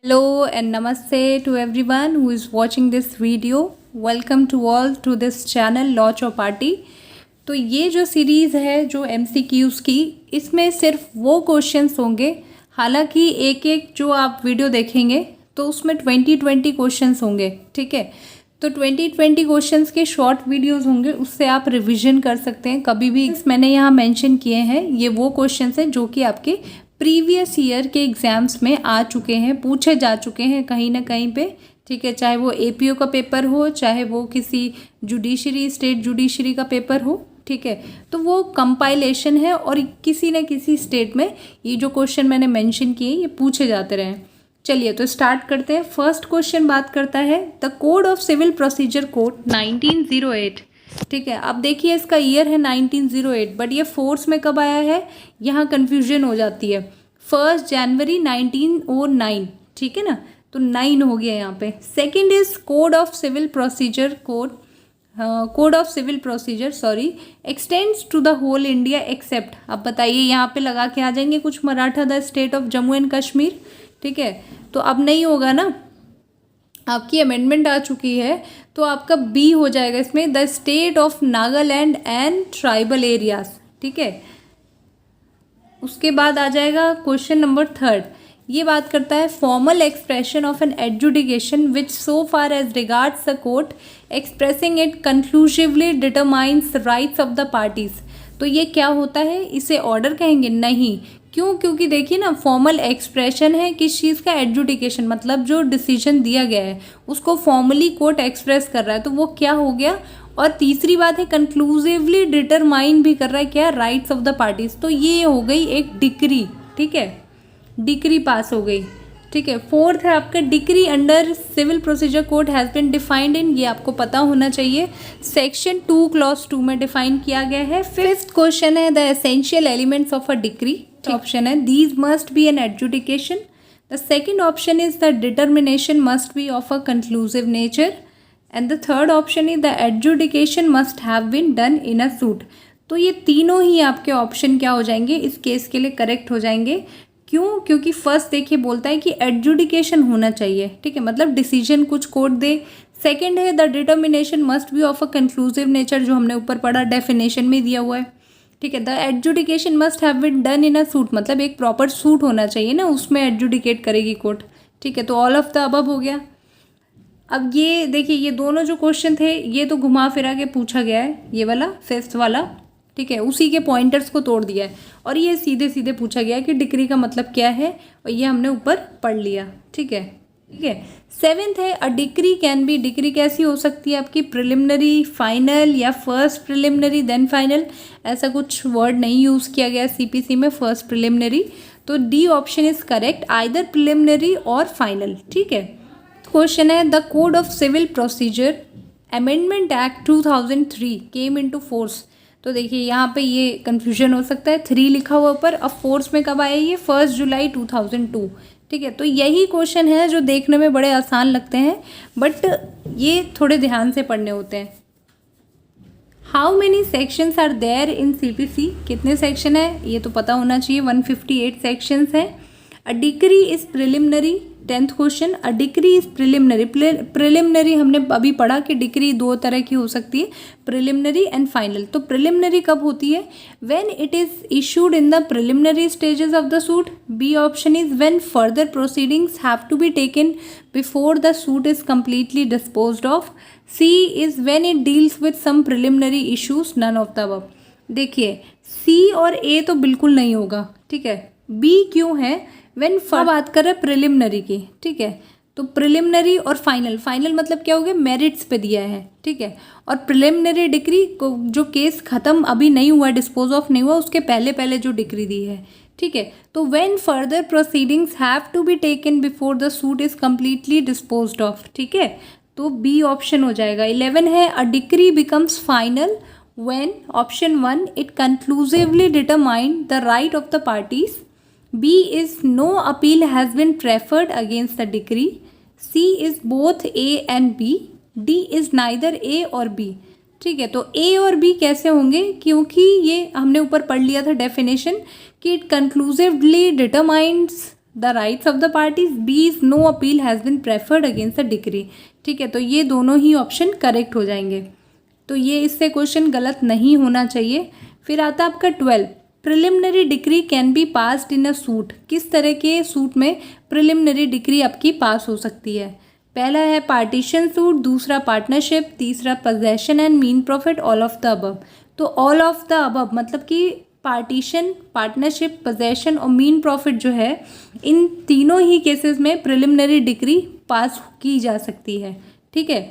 Hello and namaste to everyone who is watching this video. Welcome to all to this channel Law Chowpatty. तो ये जो series है जो MCQs की, इसमें सिर्फ वो क्वेश्चंस होंगे। हालांकि एक एक जो आप वीडियो देखेंगे तो उसमें 20 क्वेश्चंस होंगे, ठीक है। तो 20 क्वेश्चंस के शॉर्ट वीडियोस होंगे, उससे आप रिवीजन कर सकते हैं कभी भी। मैंने यहाँ मेंशन किए हैं, ये वो क्वेश्चंस हैं जो कि आपके प्रीवियस ईयर के एग्ज़ाम्स में आ चुके हैं, पूछे जा चुके हैं कहीं ना कहीं पे, ठीक है। चाहे वो APO का पेपर हो, चाहे वो किसी जुडिशरी स्टेट जुडिशरी का पेपर हो, ठीक है। तो वो कंपाइलेशन है और किसी न किसी स्टेट में ये जो क्वेश्चन मैंने मेंशन किए ये पूछे जाते रहे। चलिए तो स्टार्ट करते हैं। फर्स्ट क्वेश्चन बात करता है the code of civil procedure code 1908, ठीक है। अब देखिए इसका ईयर है 1908, बट ये फोर्स में कब आया है, यहाँ कन्फ्यूजन हो जाती है। 1 जनवरी 1909, ठीक है ना, तो 9 हो गया यहाँ पे। Second is code of civil procedure code of civil procedure extends to the whole India except. अब बताइए, यहाँ पे लगा के आ जाएंगे कुछ Maratha the state of Jammu and Kashmir, ठीक है। तो अब नहीं होगा ना, आपकी अमेंडमेंट आ चुकी है, तो आपका बी हो जाएगा इसमें, the state of Nagaland and tribal areas, ठीक है। उसके बाद आ जाएगा क्वेश्चन नंबर 3। ये बात करता है formal expression of an adjudication which so far as regards the court expressing it conclusively determines rights of the parties. तो ये क्या होता है, इसे ऑर्डर कहेंगे? नहीं। क्यों? क्योंकि देखिए ना, फॉर्मल एक्सप्रेशन है किस चीज़ का, एडजुडिकेशन, मतलब जो डिसीजन दिया गया है उसको फॉर्मली कोर्ट एक्सप्रेस कर रहा है, तो वो क्या हो गया। और तीसरी बात है कंक्लूसिवली डिटरमाइन भी कर रहा है क्या, राइट्स ऑफ द पार्टीज। तो ये हो गई एक डिक्री, ठीक है, डिक्री पास हो गई, ठीक है। फोर्थ है आपका decree under civil procedure code has been defined in, ये आपको पता होना चाहिए, सेक्शन 2 क्लॉज 2 में डिफाइन किया गया है। फिफ्थ क्वेश्चन है the essential elements of a decree. Option है these must be an adjudication. The second option is the determination must be of a conclusive nature and the third option is the adjudication must have been done in a suit. तो ये तीनों ही आपके option क्या हो जाएंगे, इस case के लिए करेक्ट हो जाएंगे। क्यों? क्योंकि फर्स्ट देखिए बोलता है कि एडजुडिकेशन होना चाहिए, ठीक है, मतलब डिसीजन कुछ कोर्ट दे। सेकंड है the determination must be of a conclusive nature, जो हमने ऊपर पढ़ा डेफिनेशन में दिया हुआ है, ठीक है। The adjudication must have been done in a suit, मतलब एक प्रॉपर सूट होना चाहिए ना, उसमें एडजुडिकेट करेगी कोर्ट, ठीक है। तो ऑल ऑफ द अबव हो गया। अब ये देखिए, ये दोनों जो क्वेश्चन थे ये तो घुमा फिरा के पूछा गया है, ये वाला फिफ्थ वाला, ठीक है, उसी के पॉइंटर्स को तोड़ दिया है, और ये सीधे सीधे पूछा गया है कि डिक्री का मतलब क्या है, और ये हमने ऊपर पढ़ लिया, ठीक है, ठीक है। सेवेंथ है a decree can be, decree कैसी हो सकती है आपकी, प्रिलिमिनरी, फाइनल, या फर्स्ट प्रिलिमिनरी देन फाइनल। ऐसा कुछ वर्ड नहीं यूज़ किया गया CPC में, फर्स्ट प्रिलिमिनरी। तो D option is correct, either preliminary और फाइनल, ठीक है। क्वेश्चन है the code of civil procedure amendment act 2003 came into force. तो देखिए यहाँ पे ये कन्फ्यूजन हो सकता है, 3 लिखा हुआ ऊपर, अब फोर्स में कब आया, ये 1 जुलाई 2002, ठीक है। तो यही क्वेश्चन है जो देखने में बड़े आसान लगते हैं, बट ये थोड़े ध्यान से पढ़ने होते हैं। How many sections are there in CPC, कितने सेक्शन है ये तो पता होना चाहिए, 158 सेक्शंस हैं। A decree is preliminary, 10th question, a decree is preliminary. Preliminary हमने अभी पढ़ा कि डिक्री 2 तरह की हो सकती है, प्रिलिमिनरी एंड फाइनल। तो प्रिलिमिनरी कब होती है, when it is issued in the preliminary stages of the suit. B option is when further proceedings have to be taken before the suit is completely disposed of. C is when it deals with some preliminary issues, none of the above. देखिए C और A तो बिल्कुल नहीं होगा, ठीक है। B क्यों है, व्हेन बात कर रहे हैं प्रिलिमिनरी की, ठीक है। तो प्रिलिमिनरी और फाइनल, फाइनल मतलब क्या हो गया, मेरिट्स पे दिया है, ठीक है। और प्रिलिमिनरी डिक्री को जो केस खत्म अभी नहीं हुआ, डिस्पोज ऑफ नहीं हुआ, उसके पहले पहले जो डिक्री दी है, ठीक है। तो when further proceedings have to be taken before the suit is completely disposed of, ठीक है। तो बी ऑप्शन हो जाएगा। 11 है a decree becomes final when, option 1, it conclusively determined the right of the parties. B is no appeal has been preferred against the decree. C is both A and B. D is neither A और B, ठीक है। तो A और B कैसे होंगे, क्योंकि ये हमने ऊपर पढ़ लिया था डेफिनेशन कि it conclusively determines the rights of the parties, B is no appeal has been preferred against the decree. ठीक है, तो ये दोनों ही ऑप्शन करेक्ट हो जाएंगे, तो ये इससे क्वेश्चन गलत नहीं होना चाहिए। फिर आता है आपका 12, preliminary decree can be passed in a suit. किस तरह के सूट में प्रिलिमिनरी डिक्री आपकी पास हो सकती है? पहला है पार्टीशन सूट, दूसरा पार्टनरशिप, तीसरा possession and mean profit, all of the above. तो ऑल ऑफ द अबव मतलब कि पार्टीशन, पार्टनरशिप, पोजेशन और मीन प्रॉफिट जो है, इन तीनों ही केसेस में प्रिलिमिनरी डिक्री पास की जा सकती है। ठीक है।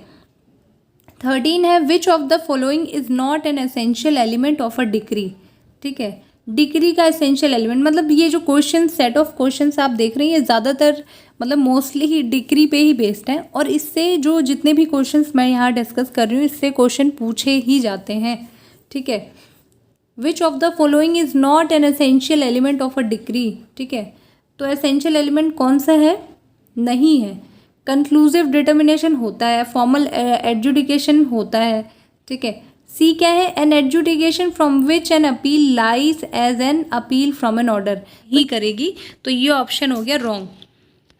13 है which of the following is not an essential element of a decree. ठीक है, डिक्री का एसेंशियल एलिमेंट मतलब ये जो क्वेश्चन, सेट ऑफ क्वेश्चंस आप देख रहे हैं, ये ज़्यादातर मतलब मोस्टली ही डिक्री पे ही बेस्ड हैं, और इससे जो जितने भी क्वेश्चंस मैं यहाँ डिस्कस कर रही हूँ, इससे क्वेश्चन पूछे ही जाते हैं। ठीक है, which of the following is not an essential element of a decree. ठीक है, तो एसेंशियल एलिमेंट कौन सा है? नहीं है। कंक्लूसिव डिटर्मिनेशन होता है, फॉर्मल एडजुडिकेशन होता है। ठीक है, सी क्या है? An adjudication from which an appeal lies as an appeal from an order ही करेगी, तो ये ऑप्शन हो गया रॉन्ग।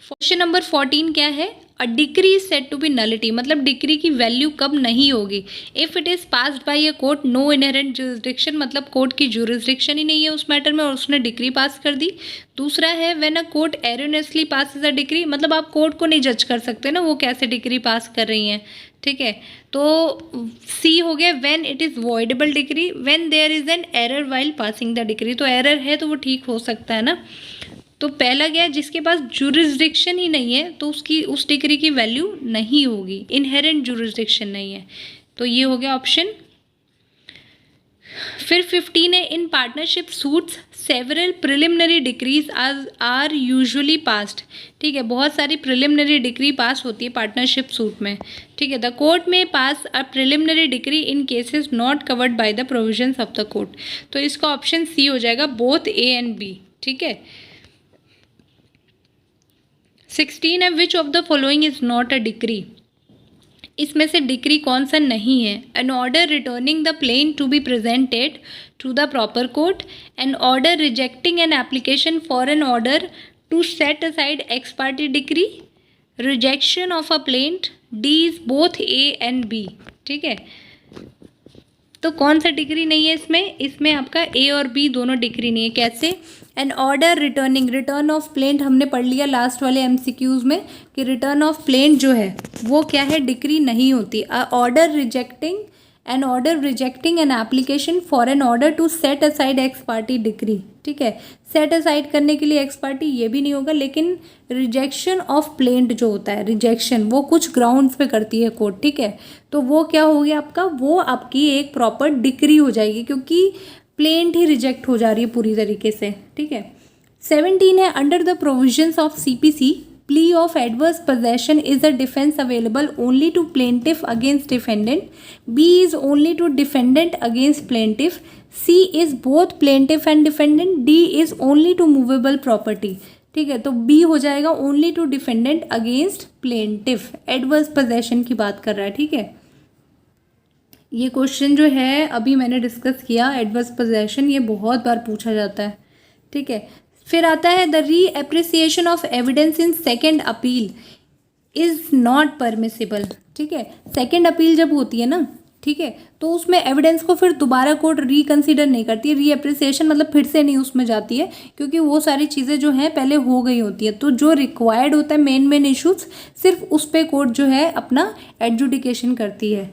क्वेश्चन नंबर 14 क्या है? A decree is said to be nullity, मतलब डिक्री की वैल्यू कब नहीं होगी? If it is passed by a court no inherent jurisdiction, मतलब कोर्ट की जुरिस्डिक्शन ही नहीं है उस मैटर में और उसने डिक्री पास कर दी। दूसरा है when a court erroneously passes a decree, मतलब आप कोर्ट को नहीं जज कर सकते ना वो कैसे डिक्री पास कर रही हैं। ठीक है, तो सी हो गया when it is voidable decree, when there is an error while passing the decree, तो एरर है तो वो ठीक हो सकता है ना। तो पहला गया जिसके पास जुरिस्डिक्शन ही नहीं है तो उसकी उस डिक्री की वैल्यू नहीं होगी, इनहेरेंट जुरिस्डिक्शन नहीं है, तो ये हो गया ऑप्शन। फिर 15 है in partnership suits several preliminary decrees are usually passed. ठीक है, बहुत सारी प्रिलिमिनरी डिक्री पास होती है पार्टनरशिप सूट में। ठीक है, द कोर्ट में pass a preliminary decree in cases not covered by the provisions of the court, तो इसका ऑप्शन सी हो जाएगा, बोथ ए एंड बी। ठीक है, 16 है which of the following is not a decree, इसमें से डिक्री कौन सा नहीं है? An order returning the plain to be presented to the proper court, an order rejecting an application for an order to set aside ex parte decree, rejection of a plaint, D is both A and B. ठीक है, तो कौन सा decree नहीं है इसमें? इसमें आपका ए और बी दोनों डिक्री नहीं है। कैसे? An order returning, return of plaint हमने पढ़ लिया लास्ट वाले एमसीक्यूज में कि रिटर्न ऑफ प्लेंट जो है वो क्या है? डिक्री नहीं होती। Order rejecting, an order rejecting an application for an order to set aside ex parte decree. ठीक है, सेट असाइड करने के लिए एक्स पार्टी ये भी नहीं होगा, लेकिन रिजेक्शन ऑफ प्लेंट जो होता है, रिजेक्शन वो कुछ ग्राउंड्स पे करती है कोर्ट। ठीक है, तो वो क्या हो गया आपका? वो आपकी एक प्रॉपर डिक्री हो जाएगी क्योंकि प्लेंट ही रिजेक्ट हो जा रही है पूरी तरीके से। ठीक है, 17 है under the provisions of CPC plea of adverse possession is a defense available only to plaintiff against defendant, B is only to defendant against plaintiff, C is both plaintiff and defendant, D is only to movable property। ठीक है, तो B हो जाएगा only to defendant against plaintiff, adverse possession की बात कर रहा है। ठीक है, ये क्वेश्चन जो है अभी मैंने डिस्कस किया, एडवर्स पोजेशन, ये बहुत बार पूछा जाता है। ठीक है, फिर आता है द री appreciation of evidence in second appeal is not permissible. ठीक है, सेकेंड अपील जब होती है ना, ठीक है, तो उसमें एविडेंस को फिर दोबारा कोर्ट रिकन्सिडर नहीं करती है। री एप्रिसिएशन मतलब फिर से नहीं उसमें जाती है क्योंकि वो सारी चीज़ें जो हैं पहले हो गई होती है, तो जो रिक्वायर्ड होता है मेन इशूज़ सिर्फ उस पर कोर्ट जो है अपना एडजुडिकेशन करती है।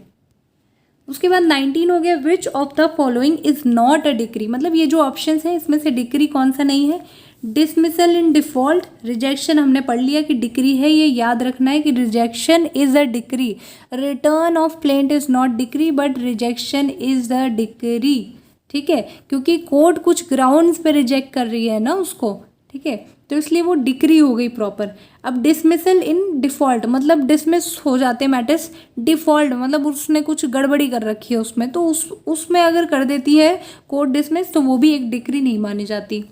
उसके बाद 19 हो गया विच of the following is not a decree, मतलब ये जो ऑप्शंस हैं इसमें से डिक्री कौन सा नहीं है? डिसमिसल इन डिफॉल्ट, रिजेक्शन हमने पढ़ लिया कि डिक्री है, ये याद रखना है कि rejection is a decree, return of plaint is not decree but rejection is the decree. ठीक है, क्योंकि कोर्ट कुछ ग्राउंड्स पे रिजेक्ट कर रही है ना उसको। ठीक है, तो इसलिए वो डिक्री हो गई प्रॉपर। अब डिसमिसल इन डिफ़ॉल्ट मतलब डिसमिस हो जाते हैं मैटर्स, डिफ़ॉल्ट मतलब उसने कुछ गड़बड़ी कर रखी है उसमें, तो उसमें अगर कर देती है कोर्ट डिसमिस तो वो भी एक डिक्री नहीं मानी जाती।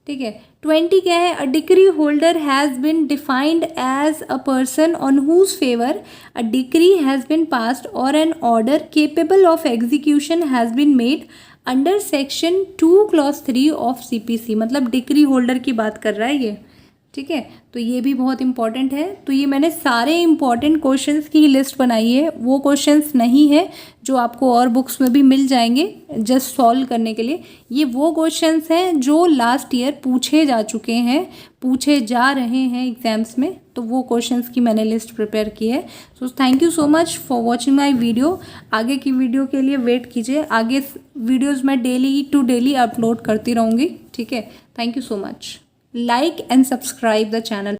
ठीक है, 20 क्या है? A decree holder has been defined as a person on whose favour a decree has been passed और an order capable of execution has been made under section 2 clause 3 of CPC, मतलब decree holder की बात कर रहा है ये। ठीक है, तो ये भी बहुत इंपॉर्टेंट है। तो ये मैंने सारे इंपॉर्टेंट क्वेश्चंस की लिस्ट बनाई है, वो क्वेश्चंस नहीं है जो आपको और बुक्स में भी मिल जाएंगे जस्ट सॉल्व करने के लिए। ये वो क्वेश्चंस हैं जो लास्ट ईयर पूछे जा चुके हैं, पूछे जा रहे हैं एग्जाम्स में, तो वो क्वेश्चंस की मैंने लिस्ट प्रिपेयर की है। So thank you so much for watching my video. आगे की वीडियो के लिए वेट कीजिए, आगे वीडियोज़ मैं डेली टू डेली अपलोड करती रहूँगी। ठीक है, thank you so much. Like and subscribe the channel.